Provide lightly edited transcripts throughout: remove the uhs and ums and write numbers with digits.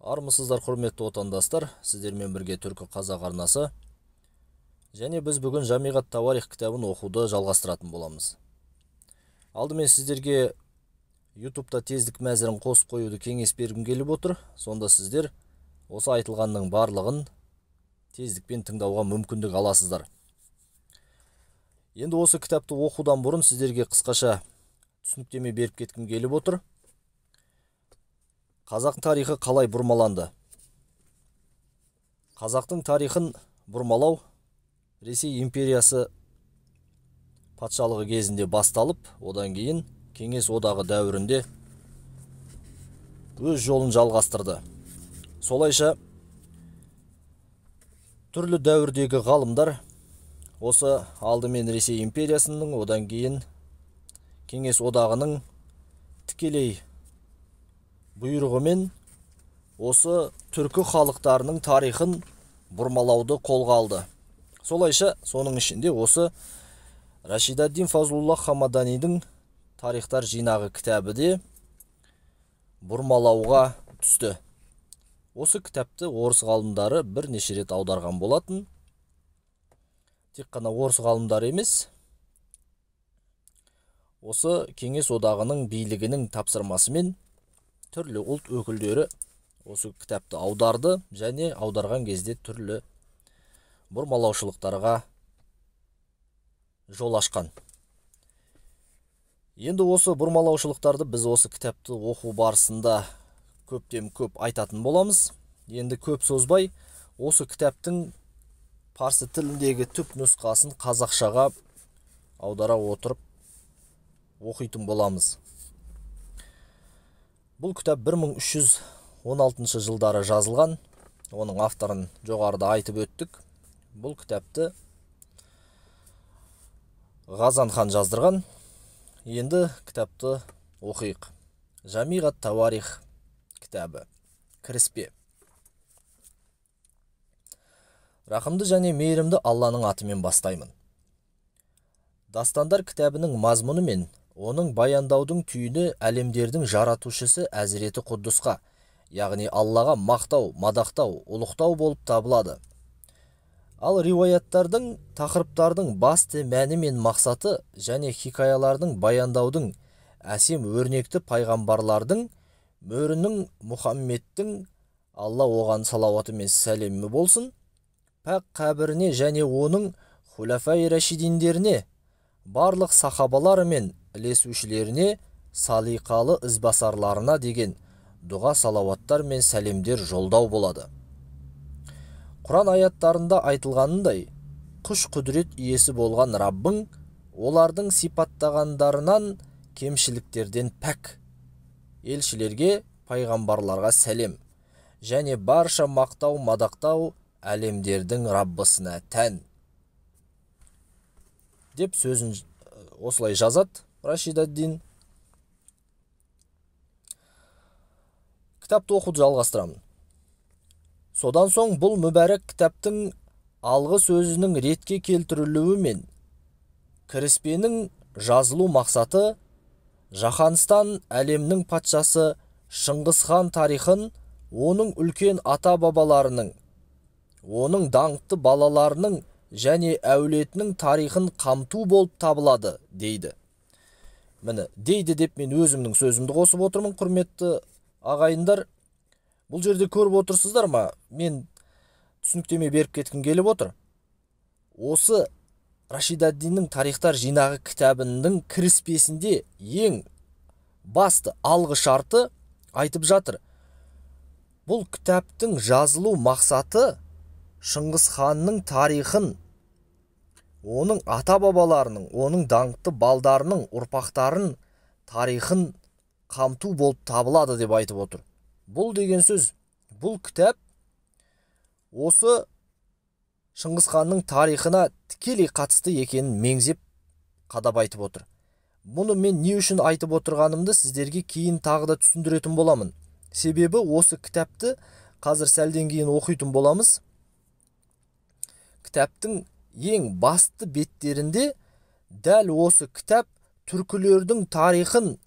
Армысыздар, құрметті отандастар, сіздермен бірге Түркі Қазақ арнасы. Және біз бүгін Жамиғат Тауарих кітабын оқуды жалғастыратын боламыз. Алдымен сіздерге YouTube-та тездік мәзірін қосып қоюды кеңес бергім келіп отыр. Сонда сіздер осы айтылғанның барлығын тездікпен тыңдауға мүмкіндік аласыздар. Енді осы кітапты оқудан бұрын сіздерге қысқаша түсініктеме беріп кеткім келіп отыр. Қазақ тарихы қалай бұрмаланды? Қазақтың тарихын бұрмалау Ресей империясы патшалығы кезінде басталып, одан кейін Кеңес одағы дәуірінде өз жолын жалғастырды. Солайша түрлі дәуірдегі ғалымдар осы алдымен Ресей империясының, одан кейін Кеңес одағының тікелей бұйрығымен осы түркі халықтарының тарихын бұрмалауды қолға алды. Солайша соның ішінде осы Рашид ад-Дин Фазлуллах Хамаданидің тарихтар жинағы кітабы де бұрмалауға түсті. Осы кітапты орыс ғалымдары бірнеше рет аударған болатын. Тек қана орыс ғалымдары емес, осы Кеңес одағының билігінің тапсырмасымен түрлі ұлт өкілдері осы кітапты аударды және аударған кезде түрлі бұрмалаушылықтарға жол ашқан. Енді осы бұрмалаушылықтарды біз осы кітапты оқу барысында көптен көп айтатын боламыз. Енді көп созбай осы кітаптың парсы тіліндегі түп нұсқасын қазақшаға аудара отырып оқитын боламыз. Бұл кітап 1316 жылдары жазылған. Оның авторын жоғарыда айтып өттік. Бұл кітапты Ғазан хан жаздырған. Енді кітапты оқиық. Жамиғат Тауарих кітабы. Кіріспе. Рақымды және мейірімді Алланың атымен бастаймын. Дастандар кітабының мазмұны мен оның баяндаудың түйіні әлемдердің жаратушысы Әзіреті Құддысқа, яғни Аллаға мақтау, мадақтау, ұлықтау болып табылады. Ал риуаяттардың, тақырыптардың басты мәні мен мақсаты және хикаялардың баяндаудың әсем өрнекті пайғамбарлардың, мөрінің Мұхаммедтің, Алла оған салауаты мен сәлемі болсын, пәк қабіріне және оның хулафай рашидиндеріне, барлық сахабалары мен ілесушілеріне, салиқалы ізбасарларына деген дұға салауаттар мен сәлемдер жолдау болады. Құран аяттарында айтылғанындай, күш құдірет иесі болған Раббың олардың сипаттағандарынан кемшіліктерден пәк, елшілерге, пайғамбарларға сәлем, және барша мақтау, мадақтау әлемдердің Раббысына тән деп сөзін осылай жазады Рашид ад-Дин. Кітапты оқуды жалғастырамын. Содан соң бұл мүбәрәк кітаптың алғы сөзінің ретке келтірілуі мен кіріспенің жазылу мақсаты Жаһанстан әлемнің патшасы Шыңғыс хан тарихын, оның үлкен ата-бабаларының, оның даңқты балаларының және әулетінің тарихын қамту болып табылады, дейді. Міне, дейді деп мен өзімнің сөзімді қосып отырмын, құрметті ағайындар. Бұл жерде көріп отырсыздар ма? Мен түсініктеме беріп кеткім келіп отыр. Осы Рашид ад-Диннің тарихтар жинағы кітабының кіріспесінде ең басты алғы шарты айтып жатыр. Бұл кітаптың жазылу мақсаты Шыңғыс ханның тарихын, оның ата-бабаларының, оның даңқты балдарының, ұрпақтарын тарихын қамту болып табылады деп айтып отыр. Бұл деген сөз, бұл кітап осы Шыңғыс ханның тарихына тікелей қатысты екенін меңзеп қадап айтып отыр. Мұны мен не үшін айтып отырғанымды сіздерге кейін тағы да түсіндіретін боламын. Себебі осы кітапты қазір сәлден кейін оқитын боламыз. Кітаптың ең басты беттерінде дәл осы кітап түркілердің тарихын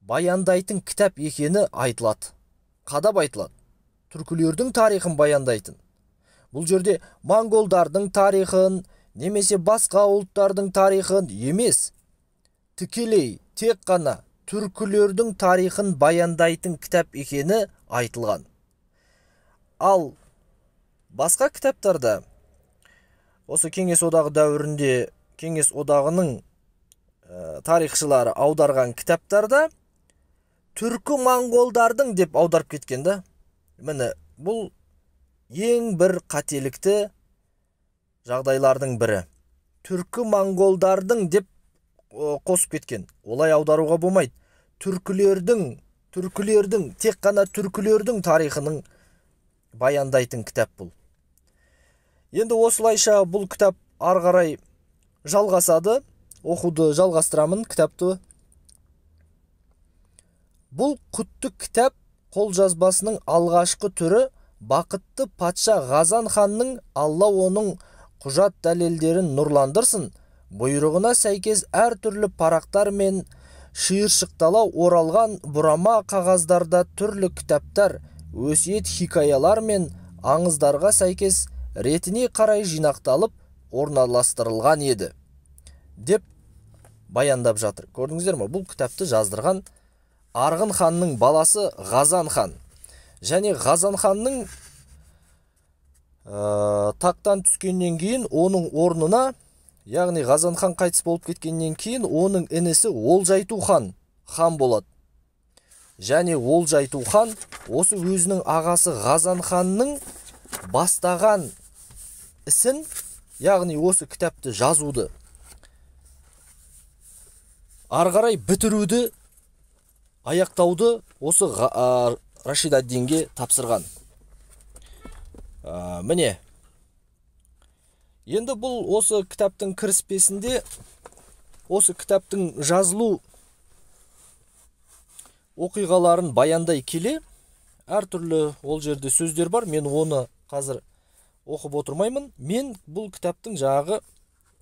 баяндайтын кітап екені айтылады. қадап айтылады. Түркілердің тарихын баяндайтын. Бұл жерде монголдардың тарихын, немесе басқа ұлттардың тарихын емес, тікелей тек қана түркілердің тарихын баяндайтын кітап екені айтылған. Ал басқа кітаптарда, осы Кеңес одағы дәуірінде Кеңес одағының тарихшылары аударған кітаптарда түркі монголдардың деп аударып кеткен да. Міне, бұл ең бір қателікті жағдайлардың бірі. Түркі монголдардың деп қосып кеткен. Олай аударуға болмайды. Түркілердің, тек қана түркілердің тарихының баяндайтын кітап бұл. Енді осылайша бұл кітап ары қарай жалғасады. Оқуды жалғастырамын кітапты. Бұл құтты кітап қолжазбасының алғашқы түрі бақытты патша Ғазан ханның Алла оның құжат дәлелдерін нұрландырсын бұйрығына сәйкес әртүрлі парақтар мен шиыршықтала оралған бұрама қағаздарда түрлі кітаптар, өсиет хикаялар мен аңыздарға сәйкес ретіне қарай жинақталып орналастырылған еді деп баяндап жатыр. Көрдіңіздер ме? Бұл кітапты жаздырған Арғын ханның баласы Ғазан хан. Және Ғазан ханның тақтан түскеннен кейін оның орнына, яғни Ғазан хан қайтыс болып кеткеннен кейін оның інісі Олжайту хан болады. Және Олжайту хан осы өзінің ағасы Ғазан ханның бастаған ісін, яғни осы кітапты жазуды, ары қарай бітіруді, аяқтауды осы Рашид ад-Динге тапсырған. Міне, енді бұл осы кітаптың кіріспесінде, осы кітаптың жазылу оқиғаларын баяндай келе, әртүрлі ол жерде сөздер бар. Мен оны қазір оқып отырмаймын. Мен бұл кітаптың жағы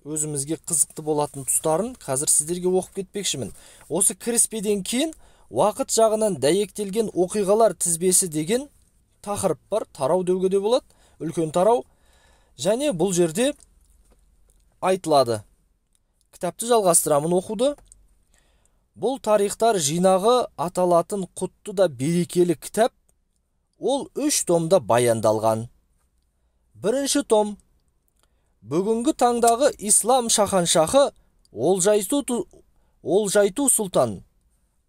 өзімізге қызықты болатын тұстарын қазір сіздерге оқып кетпекшімін. Осы кіріспеден кейін уақыт жағынан дәйектелген оқиғалар тізбесі деген тақырып бар. Тарау деуге де болады, үлкен тарау. Және бұл жерде айтылады. Кітапты жалғастырамын оқуды. Бұл тарихтар жинағы аталатын құтты да берекелі кітап. Ол 3 томда баяндалған. Бірінші том бүгінгі таңдағы ислам шаханшахы Олжайту сұлтан,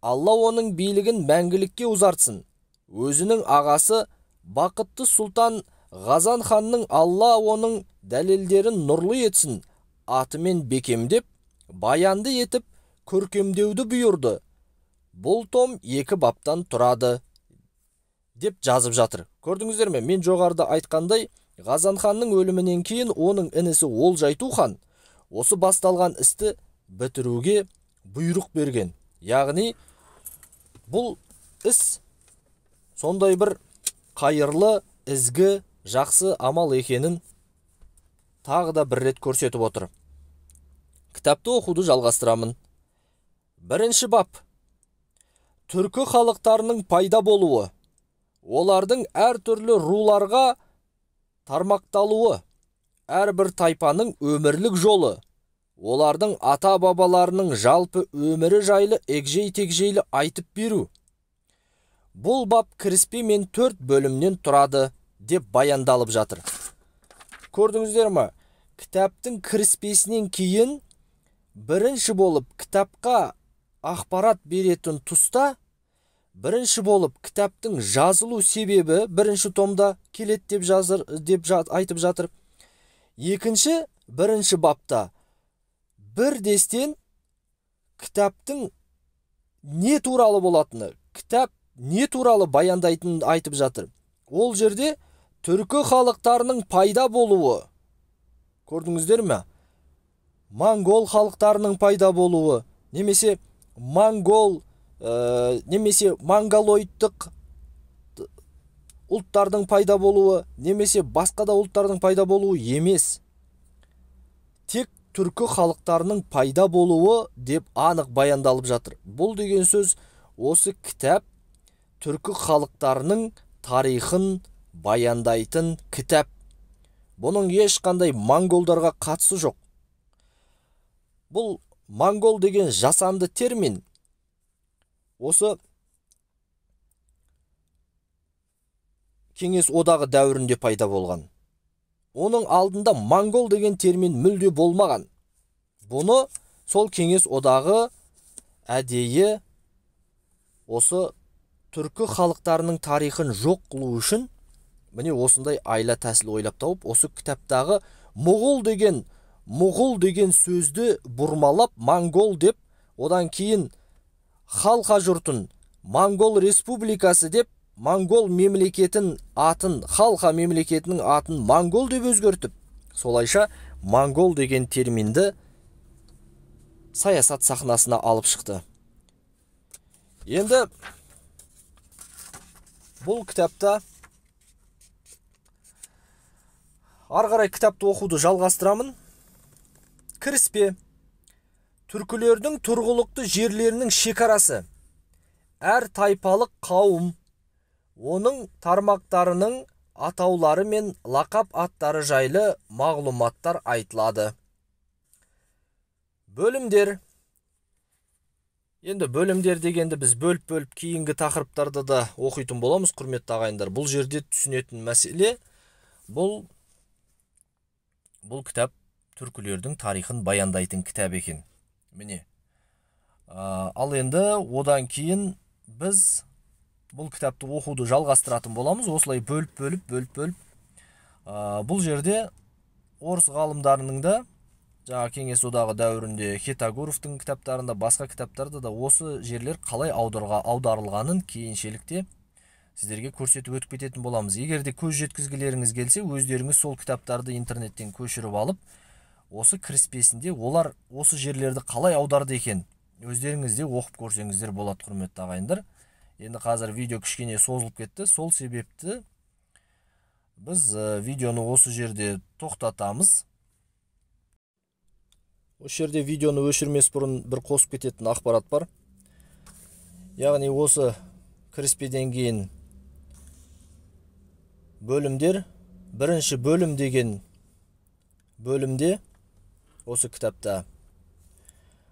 Алла оның билігін мәңгілікке ұзартсын, өзінің ағасы бақытты сұлтан Ғазан ханның Алла оның дәлелдерін нұрлы етсін атымен бекемдеп, баянды етіп, көркемдеуді бұйырды. Бұл том 2 баптан тұрады деп жазып жатыр. Көрдіңіздер ме? Мен жоғарыда айтқандай, Ғазан ханның өлімінен кейін оның інісі Олжайту хан осы басталған істі бітіруге бұйрық берген. Яғни бұл іс сондай бір қайырлы, ізгі, жақсы амал екенін тағы да бір рет көрсетіп отыр. Кітапты оқуды жалғастырамын. Бірінші бап. Түркі халықтарының пайда болуы, олардың әртүрлі руларға тармақталуы, әрбір тайпаның өмірлік жолы, олардың ата-бабаларының жалпы өмірі жайлы егжей-тегжейлі айтып беру. Бұл бап кіріспе мен 4 бөлімнен тұрады деп баяндалып жатыр. Көрдіңіздер ме? Кітаптың кіріспесінен кейін бірінші болып кітапқа ақпарат беретін тұста, бірінші болып кітаптың жазылу себебі бірінші томда келеді деп айтып жатыр. Екінші, бірінші бапта бір дестен кітаптың не туралы болатыны, кітап не туралы баяндайтынын айтып жатыр. Ол жерде түркі халықтарының пайда болуы. Көрдіңіздер ме? Монгол халықтарының пайда болуы, немесе немесе монголоидтық ұлттардың пайда болуы, немесе басқа да ұлттардың пайда болуы емес. Тек түркі халықтарының пайда болуы деп анық баяндалып жатыр. Бұл деген сөз осы кітап түркі халықтарының тарихын баяндайтын кітап. Бұның ешқандай монголдарға қатысы жоқ. Бұл монгол деген жасанды термин осы Кеңес одағы дәуірінде пайда болған. Оның алдында монгол деген термин мүлде болмаған. Бұны сол Кеңес одағы әдейі осы түркі халықтарының тарихын жоқ қылу үшін міне осындай айла тәсіл ойлап тауып, осы кітаптағы мұғул деген сөзді бұрмалап монгол деп, одан кейін халқа жұртын монгол республикасы деп, монгол мемлекетін атын, халқа мемлекетінің атын монгол деп өзгертіп, солайша монгол деген терминді саясат сахнасына алып шықты. Енді бұл кітапта ары қарай кітапты оқуды жалғастырамын. Кіріспе. Түркілердің тұрғылықты жерлерінің шекарасы. Әр тайпалық қауым, оның тармақтарының атаулары мен лақап аттары жайлы мағлұматтар айтылады. Бөлімдер. Енді бөлімдер дегенді біз бөліп кейінгі тақырыптарда да оқитын боламыз, құрметті ағайындар. Бұл жерде түсінетін мәселе, бұл кітап түркілердің тарихын баяндайтын кітап екен. Міне. Ал енді одан кейін біз бұл кітапты оқуды жалғастыратын боламыз. Осылай бөліп. Бұл жерде орыс ғалымдарының да, жаңа Кеңес одағы дәуірінде Хетагуровтың кітаптарында, басқа кітаптарда да осы жерлер қалай аударылғанын кейіншелікте сіздерге көрсетіп өтіп кететін боламыз. Егер де көз жеткізгілеріңіз келсе, өздеріңіз сол кітаптарды интернеттен көшіріп алып, осы кіріспесінде олар осы жерлерді қалай аударды екен, өздеріңіз де оқып көрсеңіздер болады, құрметті ағайындар. Енді қазір видео кішкене созылып кетті, сол себепті біз видеоны осы жерде тоқтатамыз. Осы жерде видеоны өшірмес бұрын бір қосып кететін ақпарат бар. Яғни осы кіріспеден кейін бөлімдер, бірінші бөлім деген бөлімде осы кітапта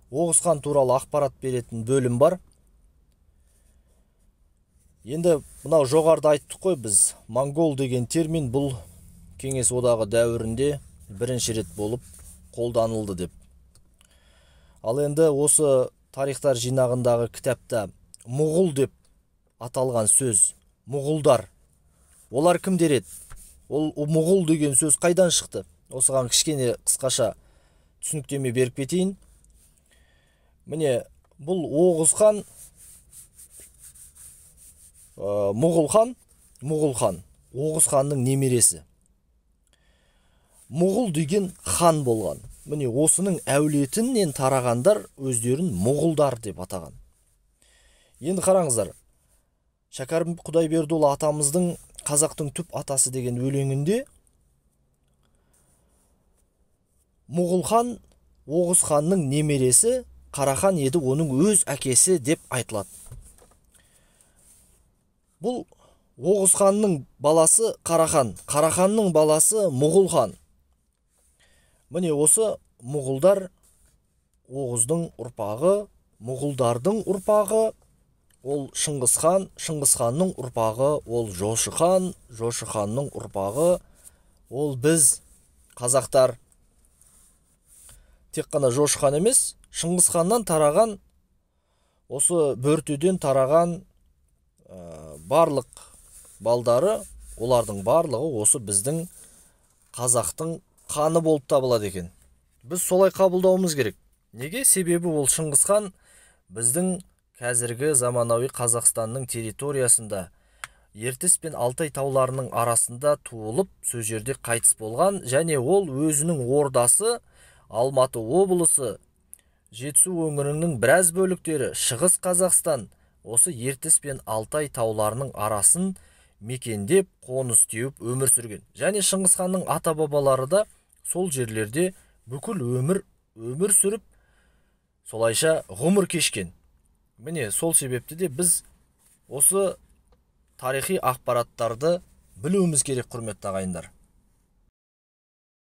Оғыз хан туралы ақпарат беретін бөлім бар. Енді мынау жоғарыда айттық қой біз, монгол деген термин бұл Кеңес одағы дәуірінде бірінші рет болып қолданылды деп. Ал енді осы тарихтар жинағындағы кітапта мұғул деп аталған сөз, мұғулдар, олар кімдер еді? Ол мұғул деген сөз қайдан шықты? Осыған кішкене қысқаша түсініктеме беріп кетейін. Міне, бұл Оғыз хан, мұғул хан, Оғыз ханның немересі. Мұғул деген хан болған. Міне, осының әулетінен тарағандар өздерін мұғулдар деп атаған. Енді қараңыздар, Шәкәрім Құдайбердіұлы атамыздың қазақтың түп атасы деген өлеңінде мұғул хан Оғыз ханның немересі, Қарахан еді, оның өз әкесі деп айтылады. Бұл Оғыз ханның баласы Қарахан, Қараханның баласы мұғул хан. Міне осы мұғулдар Оғыздың ұрпағы, мұғулдардың ұрпағы, ол Шыңғыс хан, Шыңғыс ханның ұрпағы, ол Жошы хан, Жошы ханның ұрпағы, ол біз қазақтар. Тек қана Жошы хан емес, Шыңғыс ханнан тараған, осы бөртеден тараған барлық балдары, олардың барлығы осы біздің қазақтың қаны болып табылады екен. Біз солай қабылдауымыз керек. Неге? Себебі ол Шыңғыс хан біздің қазіргі заманауи Қазақстанның территориясында Ертіс пен Алтай тауларының арасында туылып, сол жерде қайтыс болған, және ол өзінің ордасы Алматы облысы, Жетісу өңірінің біраз бөліктері, Шығыс Қазақстан, осы Ертіс пен Алтай тауларының арасын мекендеп, қоныс теуіп өмір сүрген. Және Шыңғыс ханның ата-бабалары да сол жерлерде бүкіл өмір сүріп, солайша ғұмыр кешкен. Міне сол себепті де біз осы тарихи ақпараттарды білуіміз керек, құрметті ағайындар.